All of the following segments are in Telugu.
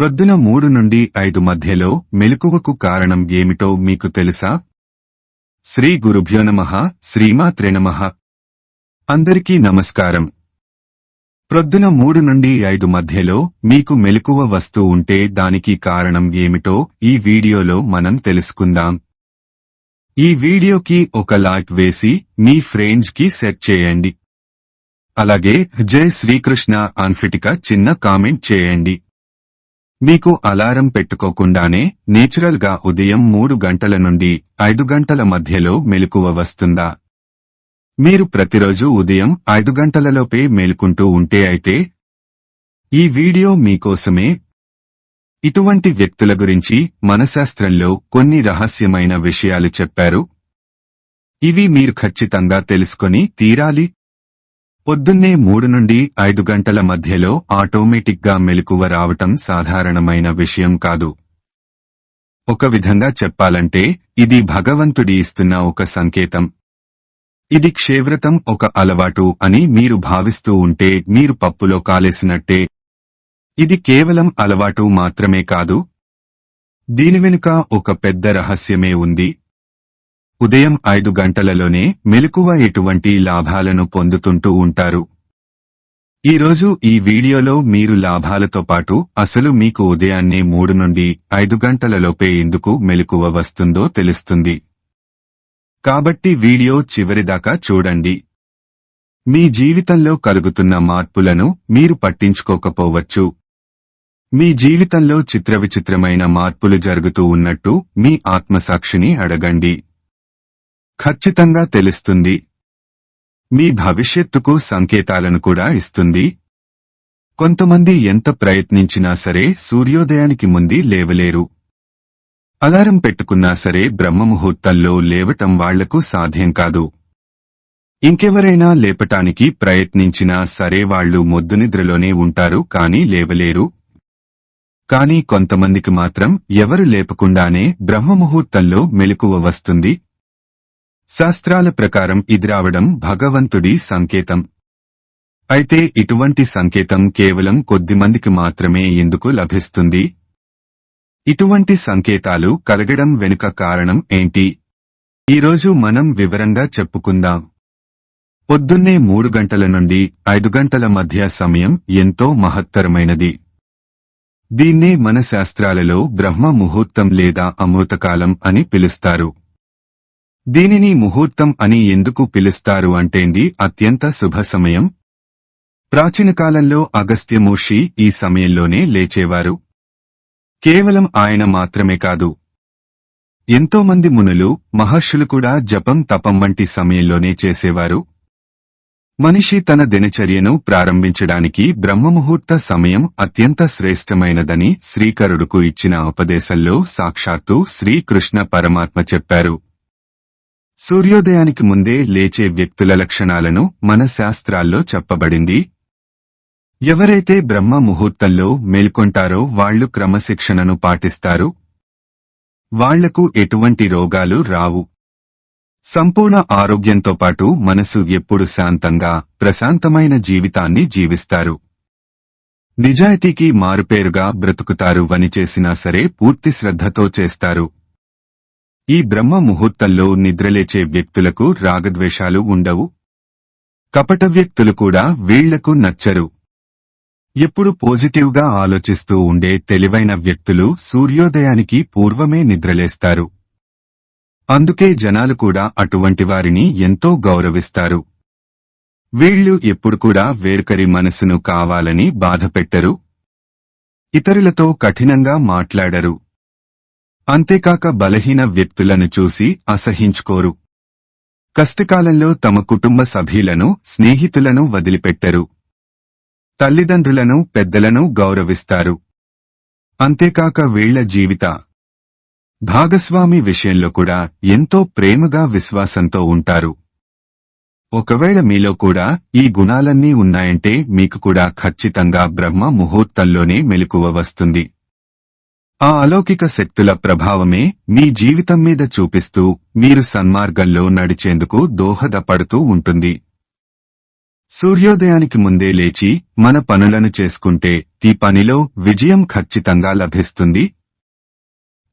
ప్రొద్దున 3 నుండి 5 మధ్యలో మెలకువకు కారణం ఏమిటో మీకు తెలుసా? శ్రీ గురుభ్యో నమః, శ్రీమాత్రే నమః. అందరికీ నమస్కారం. ప్రొద్దున 3 నుండి 5 మధ్యలో మీకు మెలకువ వస్తూ ఉంటే దానికి కారణం ఏమిటో ఈ వీడియోలో మనం తెలుసుకుందాం. ఈ వీడియోకి ఒక లైక్ వేసి మీ ఫ్రెండ్స్ కి షేర్ చేయండి. అలాగే జై శ్రీకృష్ణ అన్ఫిటిక చిన్న కామెంట్ చేయండి. మీకు అలారం పెట్టుకోకుండానే నేచురల్ గా ఉదయం 3 గంటల నుండి 5 గంటల మధ్యలో మెలకువ వస్తుందా? మీరు ప్రతిరోజు ఉదయం 5 గంటలలోపే మేల్కుంటూ ఉంటే అయితే ఈ వీడియో మీకోసమే. ఇటువంటి వ్యక్తుల గురించి మనశాస్త్రంలో కొన్ని రహస్యమైన విషయాలు చెప్పారు. ఇవి మీరు ఖచ్చితంగా తెలుసుకొని తీరాలి. పొద్దున్నే 3 నుండి 5 గంటల మధ్యలో ఆటోమేటిక్ గా మెలకువ రావటం సాధారణమైన విషయం కాదు. ఒక విధంగా చెప్పాలంటే ఇది భగవంతుడి ఇస్తున్న ఒక సంకేతం. ఇది క్షేవ్రతం, ఒక అలవాటు అని మీరు భావిస్తూ ఉంటే మీరు పప్పులో కాలేసినట్టే. ఇది కేవలం అలవాటు మాత్రమే కాదు. దీని వెనుక ఒక పెద్ద రహస్యమే ఉంది. ఉదయం 5 గంటలలోనే మెలకువ ఎటువంటి లాభాలను పొందుతుంటూ ఉంటారు. ఈరోజు ఈ వీడియోలో మీరు లాభాలతో పాటు అసలు మీకు ఉదయాన్నే 3 నుండి 5 గంటలలోపే ఎందుకు మెలకువ వస్తుందో తెలుస్తుంది. కాబట్టి వీడియో చివరిదాకా చూడండి. మీ జీవితంలో కలుగుతున్న మార్పులను మీరు పట్టించుకోకపోవచ్చు. మీ జీవితంలో చిత్రవిచిత్రమైన మార్పులు జరుగుతూ ఉన్నట్టు మీ ఆత్మసాక్షిని అడగండి. ఖచ్చితంగా తెలుస్తుంది. మీ భవిష్యత్తుకు సంకేతాలను కూడా ఇస్తుంది. కొంతమంది ఎంత ప్రయత్నించినా సరే సూర్యోదయానికి ముందు లేవలేరు. అలారం పెట్టుకున్నా సరే బ్రహ్మముహూర్తంలో లేవటం వాళ్లకు సాధ్యం కాదు. ఇంకెవరైనా లేపటానికి ప్రయత్నించినా సరే వాళ్లు మొద్దునిద్రలోనే ఉంటారు, కానీ లేవలేరు. కానీ కొంతమందికి మాత్రం ఎవరు లేపకుండానే బ్రహ్మముహూర్తంలో మెలకువ వస్తుంది. శాస్త్రాల ప్రకారం ఇది రావడం భగవంతుడి సంకేతం. అయితే ఇటువంటి సంకేతం కేవలం కొద్దిమందికి మాత్రమే ఎందుకు లభిస్తుంది? ఇటువంటి సంకేతాలు కలగడం వెనుక కారణం ఏంటి? ఈరోజు మనం వివరంగా చెప్పుకుందాం. పొద్దున్నే 3 గంటల నుండి 5 గంటల మధ్య సమయం ఎంతో మహత్తరమైనది. దీన్నే మన శాస్త్రాలలో బ్రహ్మ ముహూర్తం లేదా అమృతకాలం అని పిలుస్తారు. దీనిని ముహూర్తం అని ఎందుకు పిలుస్తారు అంటేంది అత్యంత శుభ సమయం. ప్రాచీన కాలంలో అగస్త్య మహర్షి ఈ సమయంలోనే లేచేవారు. కేవలం ఆయన మాత్రమే కాదు, ఎంతోమంది మునులు, మహర్షులు కూడా జపం, తపం వంటి సమయంలోనే చేసేవారు. మనిషి తన దినచర్యను ప్రారంభించడానికి బ్రహ్మముహూర్త సమయం అత్యంత శ్రేష్టమైనదని శ్రీకరుడుకు ఇచ్చిన ఉపదేశంలో సాక్షాత్తు శ్రీకృష్ణ పరమాత్మ చెప్పారు. సూర్యోదయానికి ముందే లేచే వ్యక్తుల లక్షణాలను మన శాస్త్రాల్లో చెప్పబడింది. ఎవరైతే బ్రహ్మ ముహూర్తంలో మేల్కొంటారో వాళ్లు క్రమశిక్షణను పాటిస్తారు. వాళ్లకు ఎటువంటి రోగాలు రావు. సంపూర్ణ ఆరోగ్యంతో పాటు మనసు ఎప్పుడు శాంతంగా, ప్రశాంతమైన జీవితాన్ని జీవిస్తారు. నిజాయితీకి మారుపేరుగా బ్రతుకుతారు. వని చేసినా సరే పూర్తి శ్రద్ధతో చేస్తారు. ఈ బ్రహ్మ ముహూర్తంలో నిద్రలేచే వ్యక్తులకు రాగద్వేషాలు ఉండవు. కపట వ్యక్తులు కూడా వీళ్లకు నచ్చరు. ఎప్పుడు పాజిటివ్ గా ఆలోచిస్తూ ఉండే తెలివైన వ్యక్తులు సూర్యోదయానికి పూర్వమే నిద్రలేస్తారు. అందుకే జనాలు కూడా అటువంటి వారిని ఎంతో గౌరవిస్తారు. వీళ్లు ఎప్పుడు కూడా వేర్కరి మనసును కావాలని బాధపెట్టరు. ఇతరులతో కఠినంగా మాట్లాడరు. అంతేకాక బలహీన వ్యక్తులను చూసి అసహించుకోరు. కష్టకాలంలో తమ కుటుంబ సభ్యులను, స్నేహితులను వదిలిపెట్టరు. తల్లిదండ్రులను, పెద్దలను గౌరవిస్తారు. అంతేకాక వీళ్ల జీవిత భాగస్వామి విషయంలో కూడా ఎంతో ప్రేమగా, విశ్వాసంతో ఉంటారు. ఒకవేళ మీలో కూడా ఈ గుణాలన్నీ ఉన్నాయంటే మీకు కూడా ఖచ్చితంగా బ్రహ్మ ముహూర్తంలోనే మెలకువ వస్తుంది. ఆ అలౌకిక శక్తుల ప్రభావమే మీ జీవితం మీద చూపిస్తూ మీరు సన్మార్గంలో నడిచేందుకు దోహదపడుతూ ఉంటుంది. సూర్యోదయానికి ముందే లేచి మన పనులను చేసుకుంటే ఈ పనిలో విజయం ఖచ్చితంగా లభిస్తుంది.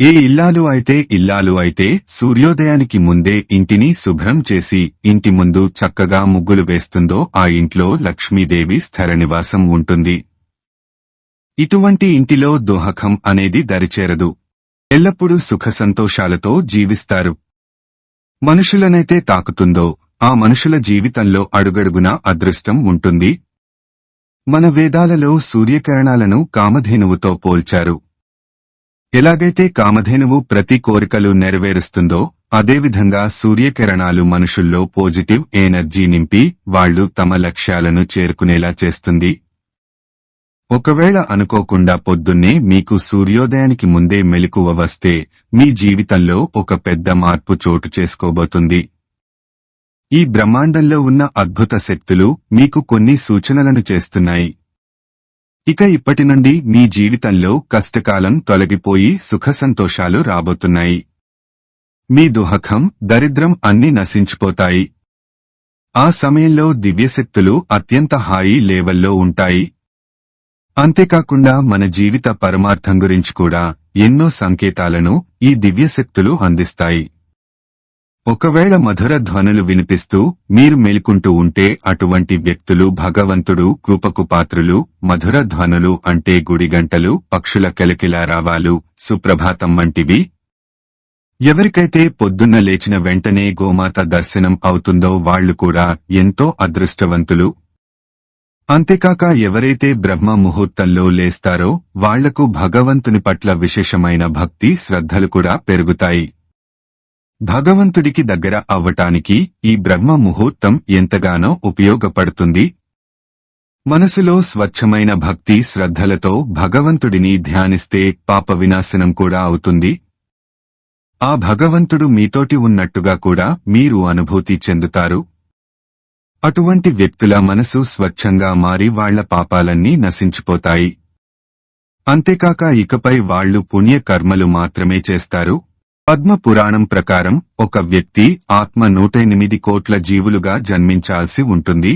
ఏ ఇల్లాలు అయితే సూర్యోదయానికి ముందే ఇంటిని శుభ్రం చేసి ఇంటి ముందు చక్కగా ముగ్గులు వేస్తుందో ఆ ఇంట్లో లక్ష్మీదేవి స్థిర నివాసం ఉంటుంది. ఇటువంటి ఇంటిలో దోహకం అనేది దరిచేరదు. ఎల్లప్పుడూ సుఖ సంతోషాలతో జీవిస్తారు. మనుషులనైతే తాకుతుందో ఆ మనుషుల జీవితంలో అడుగడుగునా అదృష్టం ఉంటుంది. మన వేదాలలో సూర్యకిరణాలను కామధేనువుతో పోల్చారు. ఎలాగైతే కామధేనువు ప్రతి కోరికలు నెరవేరుస్తుందో అదేవిధంగా సూర్యకిరణాలు మనుషుల్లో పాజిటివ్ ఎనర్జీ నింపి వాళ్లు తమ లక్ష్యాలను చేరుకునేలా చేస్తుంది. ఒకవేళ అనుకోకుండా పొద్దున్నే మీకు సూర్యోదయానికి ముందే మెలకువ వస్తే మీ జీవితంలో ఒక పెద్ద మార్పు చోటు చేసుకోబోతుంది. ఈ బ్రహ్మాండంలో ఉన్న అద్భుత శక్తులు మీకు కొన్ని సూచనలను చేస్తున్నాయి. ఇక ఇప్పటి నుండి మీ జీవితంలో కష్టకాలం తొలగిపోయి సుఖ సంతోషాలు రాబోతున్నాయి. మీ దుఃఖం, దరిద్రం అన్నీ నశించిపోతాయి. ఆ సమయంలో దివ్యశక్తులు అత్యంత హాయి లెవెల్లో ఉంటాయి. అంతేకాకుండా మన జీవిత పరమార్థం గురించి కూడా ఎన్నో సంకేతాలను ఈ దివ్యశక్తులు అందిస్తాయి. ఒకవేళ మధుర ధ్వనులు వినిపిస్తూ మీరు మేల్కుంటూ ఉంటే అటువంటి వ్యక్తులు భగవంతుడు కృపకు పాత్రులు. మధుర ధ్వనులు అంటే గుడి గంటలు, పక్షుల కిలకిలారావాలు, సుప్రభాతం వంటివి. ఎవరికైతే పొద్దున్న లేచిన వెంటనే గోమాత దర్శనం అవుతుందో వాళ్లు కూడా ఎంతో అదృష్టవంతులు. అంతేకాక ఎవరైతే బ్రహ్మ ముహూర్తంలో లేస్తారో వాళ్లకు భగవంతుని పట్ల విశేషమైన భక్తి శ్రద్ధలు కూడా పెరుగుతాయి. భగవంతుడికి దగ్గర అవ్వటానికి ఈ బ్రహ్మ ముహూర్తం ఎంతగానో ఉపయోగపడుతుంది. మనసులో స్వచ్ఛమైన భక్తి శ్రద్ధలతో భగవంతుడిని ధ్యానిస్తే పాప వినాశనం కూడా అవుతుంది. ఆ భగవంతుడు మీతోటి ఉన్నట్టుగా కూడా మీరు అనుభూతి చెందుతారు. అటువంటి వ్యక్తుల మనసు స్వచ్ఛంగా మారి వాళ్ల పాపాలన్నీ నశించిపోతాయి. అంతేకాక ఇకపై వాళ్లు పుణ్యకర్మలు మాత్రమే చేస్తారు. పద్మ పురాణం ప్రకారం ఒక వ్యక్తి ఆత్మ 108 కోట్ల జీవులుగా జన్మించాల్సి ఉంటుంది.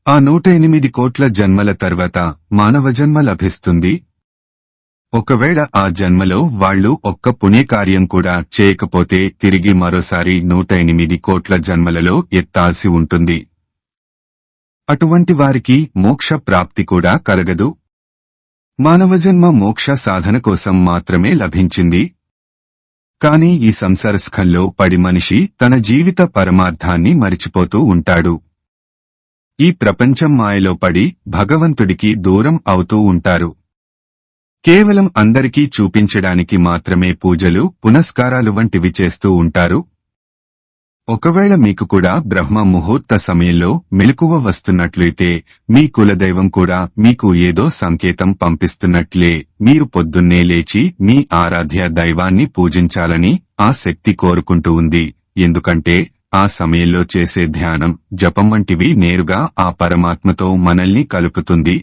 ఆ 108 కోట్ల జన్మల తర్వాత మానవ జన్మ లభిస్తుంది. ఒకవేళ ఆ జన్మలో వాళ్లు ఒక్క పుణ్యకార్యం కూడా చేయకపోతే తిరిగి మరోసారి 108 కోట్ల జన్మలలో ఎత్తాల్సి ఉంటుంది. అటువంటి వారికి మోక్ష ప్రాప్తి కూడా కలగదు. మానవజన్మ మోక్ష సాధన కోసం మాత్రమే లభించింది. కాని ఈ సంసారసుఖంలో పడి మనిషి తన జీవిత పరమార్థాన్ని మరిచిపోతూ ఉంటాడు. ఈ ప్రపంచం మాయలో పడి భగవంతుడికి దూరం అవుతూ ఉంటారు. కేవలం అందరికీ చూపించడానికి మాత్రమే పూజలు, పునస్కారాలు వంటివి చేస్తూ ఉంటారు. ఒకవేళ మీకు కూడా బ్రహ్మ ముహూర్త సమయంలో మెలకువ వస్తున్నట్లయితే మీ కులదైవం కూడా మీకు ఏదో సంకేతం పంపిస్తున్నట్లే. మీరు పొద్దున్నే లేచి మీ ఆరాధ్య దైవాన్ని పూజించాలని ఆ శక్తి కోరుకుంటూ ఉంది. ఎందుకంటే ఆ సమయంలో చేసే ధ్యానం, జపం వంటివి నేరుగా ఆ పరమాత్మతో మనల్ని కలుపుతుంది.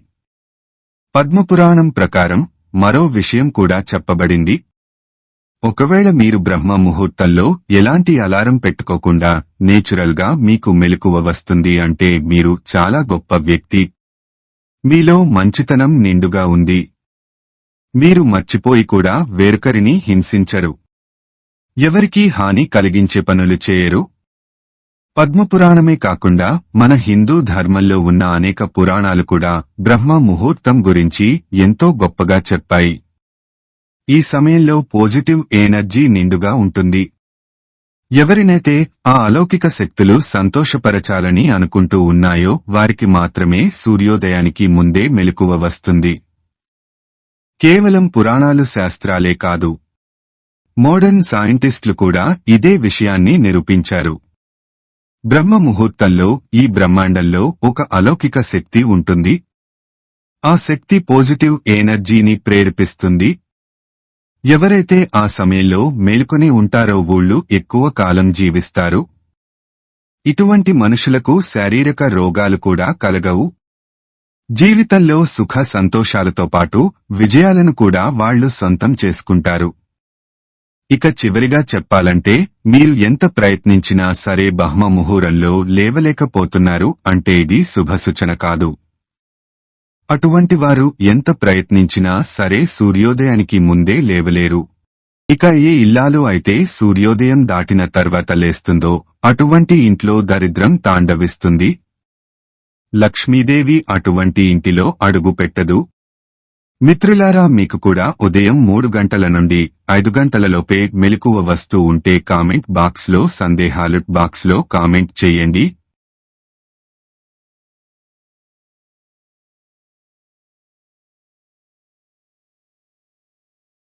పద్మపురాణం ప్రకారం మరో విషయం కూడా చెప్పబడింది. ఒకవేళ మీరు బ్రహ్మ ముహూర్తంలో ఎలాంటి అలారం పెట్టుకోకుండా నేచురల్ గా మీకు మెలకువ వస్తుంది అంటే మీరు చాలా గొప్ప వ్యక్తి. మీలో మంచితనం నిండుగా ఉంది. మీరు మర్చిపోయి కూడా వేరొకరిని హింసించరు. ఎవరికీ హాని కలిగించే పనులు చేయరు. పద్మపురాణమే కాకుండా మన హిందూ ధర్మంలో ఉన్న అనేక పురాణాలు కూడా బ్రహ్మ ముహూర్తం గురించి ఎంతో గొప్పగా చెప్పాయి. ఈ సమయంలో పాజిటివ్ ఎనర్జీ నిండుగా ఉంటుంది. ఎవరినైతే ఆ అలౌకిక శక్తులు సంతోషపరచాలని అనుకుంటూ ఉన్నాయో వారికి మాత్రమే సూర్యోదయానికి ముందే మెలకువ వస్తుంది. కేవలం పురాణాలు శాస్త్రాలే కాదు, మోడర్న్ సైంటిస్టులు కూడా ఇదే విషయాన్ని నిరూపించారు. బ్రహ్మ ముహూర్తంలో ఈ బ్రహ్మాండంలో ఒక అలౌకిక శక్తి ఉంటుంది. ఆ శక్తి పాజిటివ్ ఎనర్జీని ప్రేరేపిస్తుంది. ఎవరైతే ఆ సమయంలో మేల్కొని ఉంటారో వాళ్ళు ఎక్కువ కాలం జీవిస్తారు. ఇటువంటి మనుషులకు శారీరక రోగాలు కూడా కలగవు. జీవితంలో సుఖ సంతోషాలతో పాటు విజయాలను కూడా వాళ్లు సొంతం చేసుకుంటారు. ఇక చివరిగా చెప్పాలంటే మీరు ఎంత ప్రయత్నించినా సరే బ్రహ్మ ముహూర్తంలో లేవలేకపోతున్నారు అంటే ఇది శుభసూచన కాదు. అటువంటి వారు ఎంత ప్రయత్నించినా సరే సూర్యోదయానికి ముందే లేవలేరు. ఇక ఏ ఇల్లాలు అయితే సూర్యోదయం దాటిన తర్వాత లేస్తుందో అటువంటి ఇంట్లో దరిద్రం తాండవిస్తుంది. లక్ష్మీదేవి అటువంటి ఇంటిలో అడుగు పెట్టదు. మిత్రులారా, మీకు కూడా ఉదయం 3 గంటల నుండి 5 గంటలలోపే మెలకువ వస్తూ ఉంటే కామెంట్ బాక్స్లో సందేహాలు బాక్స్లో కామెంట్ చేయండి.